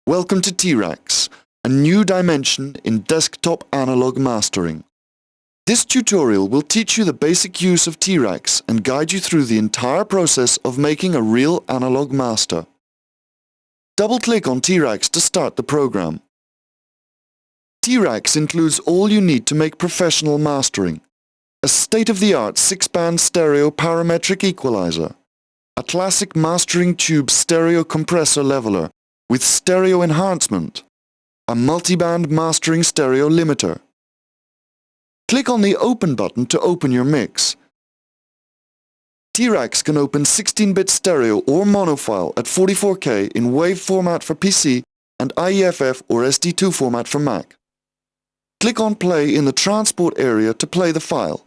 Welcome to T-Rax, a new dimension in desktop analog mastering. This tutorial will teach you the basic use of T-Rax and guide you through the entire process of making a real analog master. Double-click on T-Rax to start the program. T-Rax includes all you need to make professional mastering: a state-of-the-art 6-band stereo parametric equalizer, a classic mastering tube stereo compressor leveler with stereo enhancement, a multiband mastering stereo limiter. Click on the Open button to open your mix. T-Rax can open 16-bit stereo or monofile at 44K in WAV format for PC and IEFF or SD2 format for Mac. Click on Play in the transport area to play the file.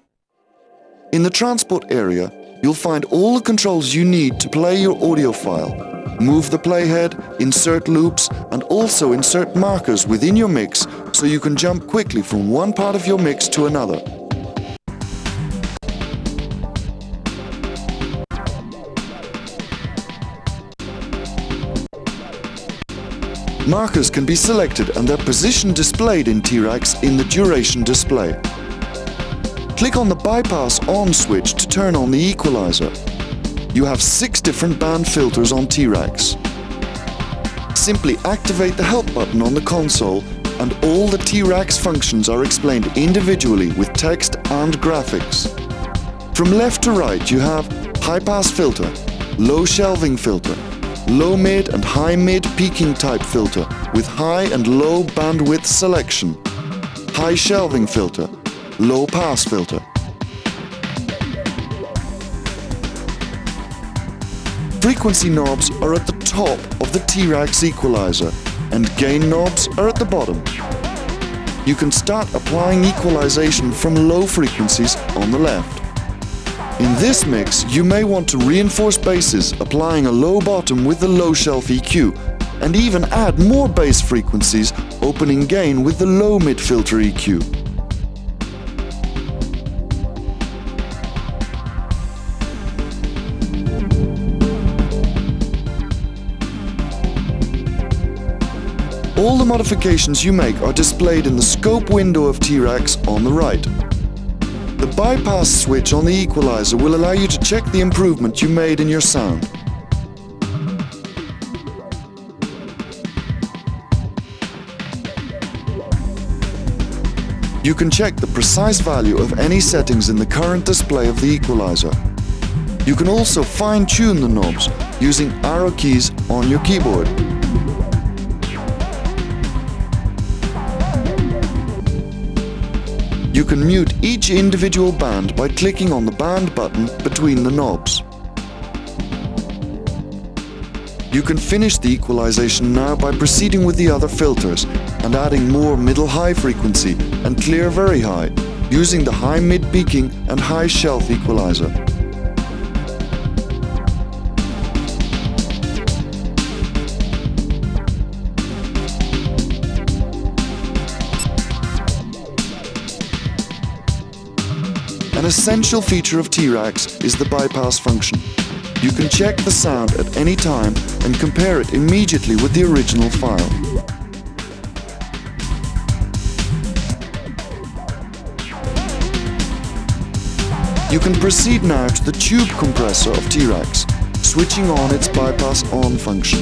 In the transport area, you'll find all the controls you need to play your audio file. Move the playhead, insert loops, and also insert markers within your mix so you can jump quickly from one part of your mix to another. Markers can be selected and their position displayed in T-Rax in the duration display. Click on the bypass on switch to turn on the equalizer. You have 6 different band filters on T-Rax. Simply activate the help button on the console and all the T-Rax functions are explained individually with text and graphics. From left to right you have high pass filter, low shelving filter, low mid and high mid peaking type filter with high and low bandwidth selection, high shelving filter, low pass filter. Frequency knobs are at the top of the T-Rax equalizer and gain knobs are at the bottom. You can start applying equalization from low frequencies on the left. In this mix, you may want to reinforce basses, applying a low bottom with the low shelf EQ, and even add more bass frequencies, opening gain with the low mid filter EQ. All the modifications you make are displayed in the scope window of T-Rax on the right. The bypass switch on the equalizer will allow you to check the improvement you made in your sound. You can check the precise value of any settings in the current display of the equalizer. You can also fine-tune the knobs using arrow keys on your keyboard. You can mute each individual band by clicking on the band button between the knobs. You can finish the equalization now by proceeding with the other filters and adding more middle-high frequency and clear very high, using the high mid peaking and high shelf equalizer. An essential feature of T-Rax is the bypass function. You can check the sound at any time and compare it immediately with the original file. You can proceed now to the tube compressor of T-Rax, switching on its bypass on function.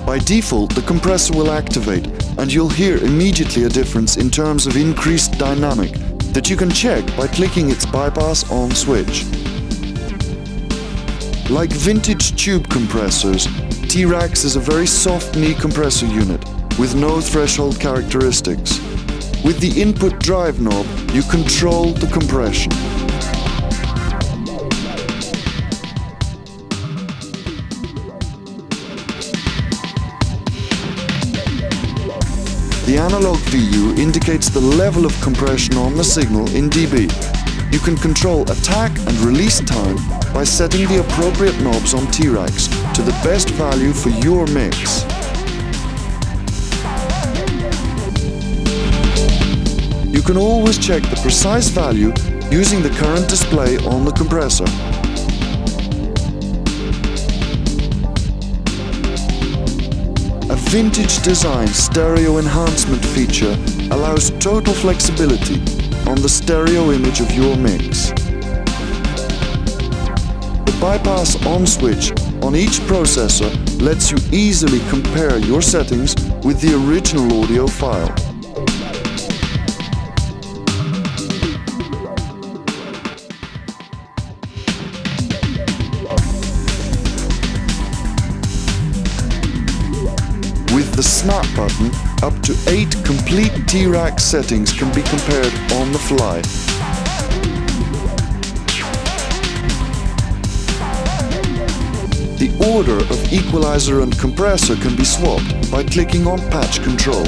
By default, the compressor will activate and you'll hear immediately a difference in terms of increased dynamic that you can check by clicking its bypass on switch. Like vintage tube compressors, T-Rax is a very soft knee compressor unit with no threshold characteristics. With the input drive knob, you control the compression. The analog VU indicates the level of compression on the signal in dB. You can control attack and release time by setting the appropriate knobs on T-Rax to the best value for your mix. You can always check the precise value using the current display on the compressor. vintage design stereo enhancement feature allows total flexibility on the stereo image of your mix. The bypass on switch on each processor lets you easily compare your settings with the original audio file. With the Snap button, up to 8 complete T-Rack settings can be compared on the fly. The order of equalizer and compressor can be swapped by clicking on Patch Control.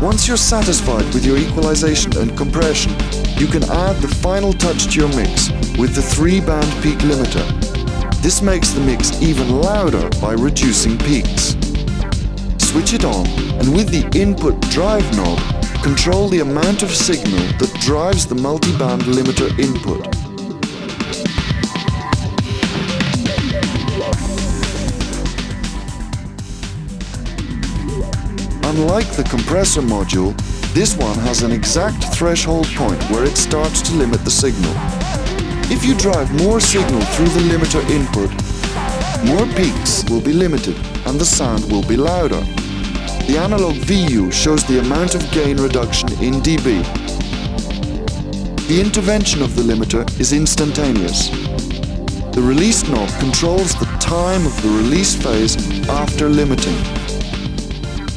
Once you're satisfied with your equalization and compression, you can add the final touch to your mix with the 3-band peak limiter. This makes the mix even louder by reducing peaks. Switch it on, and with the input drive knob, control the amount of signal that drives the multi-band limiter input. Unlike the compressor module, this one has an exact threshold point where it starts to limit the signal. If you drive more signal through the limiter input, more peaks will be limited and the sound will be louder. The analog VU shows the amount of gain reduction in dB. The intervention of the limiter is instantaneous. The release knob controls the time of the release phase after limiting.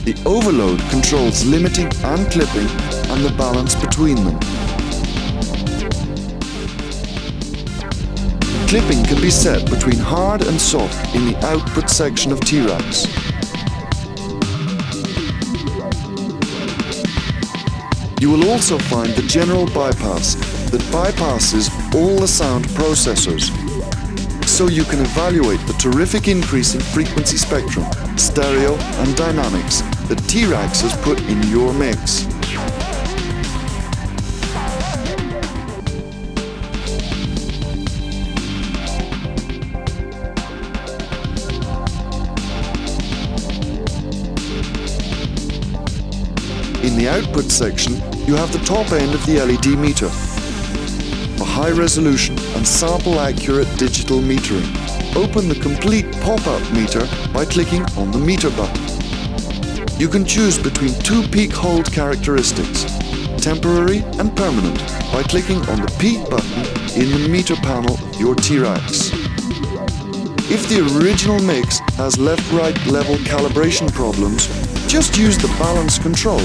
The overload controls limiting and clipping and the balance between them. Clipping can be set between hard and soft in the output section of T-Racks. You will also find the general bypass that bypasses all the sound processors, so you can evaluate the terrific increase in frequency spectrum, stereo and dynamics that T-Racks has put in your mix. In the output section, you have the top end of the LED meter, a high resolution and sample accurate digital metering. Open the complete pop-up meter by clicking on the meter button. You can choose between 2 peak hold characteristics, temporary and permanent, by clicking on the peak button in the meter panel of your T-Racks. If the original mix has left-right level calibration problems, just use the balance control.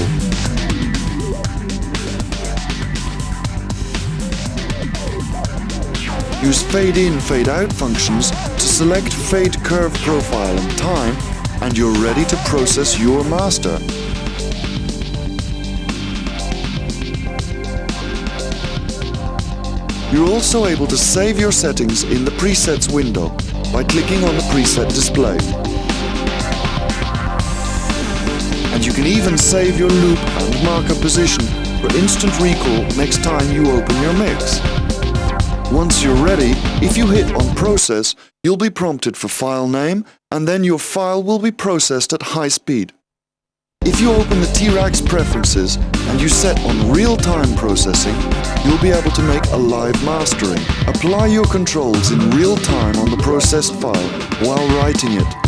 Use fade-in, fade-out functions to select fade curve profile and time, and you're ready to process your master. You're also able to save your settings in the presets window by clicking on the preset display. And you can even save your loop and marker position for instant recall next time you open your mix. Once you're ready, if you hit on Process, you'll be prompted for file name, and then your file will be processed at high speed. If you open the T-Racks preferences and you set on real-time processing, you'll be able to make a live mastering. Apply your controls in real time on the processed file while writing it.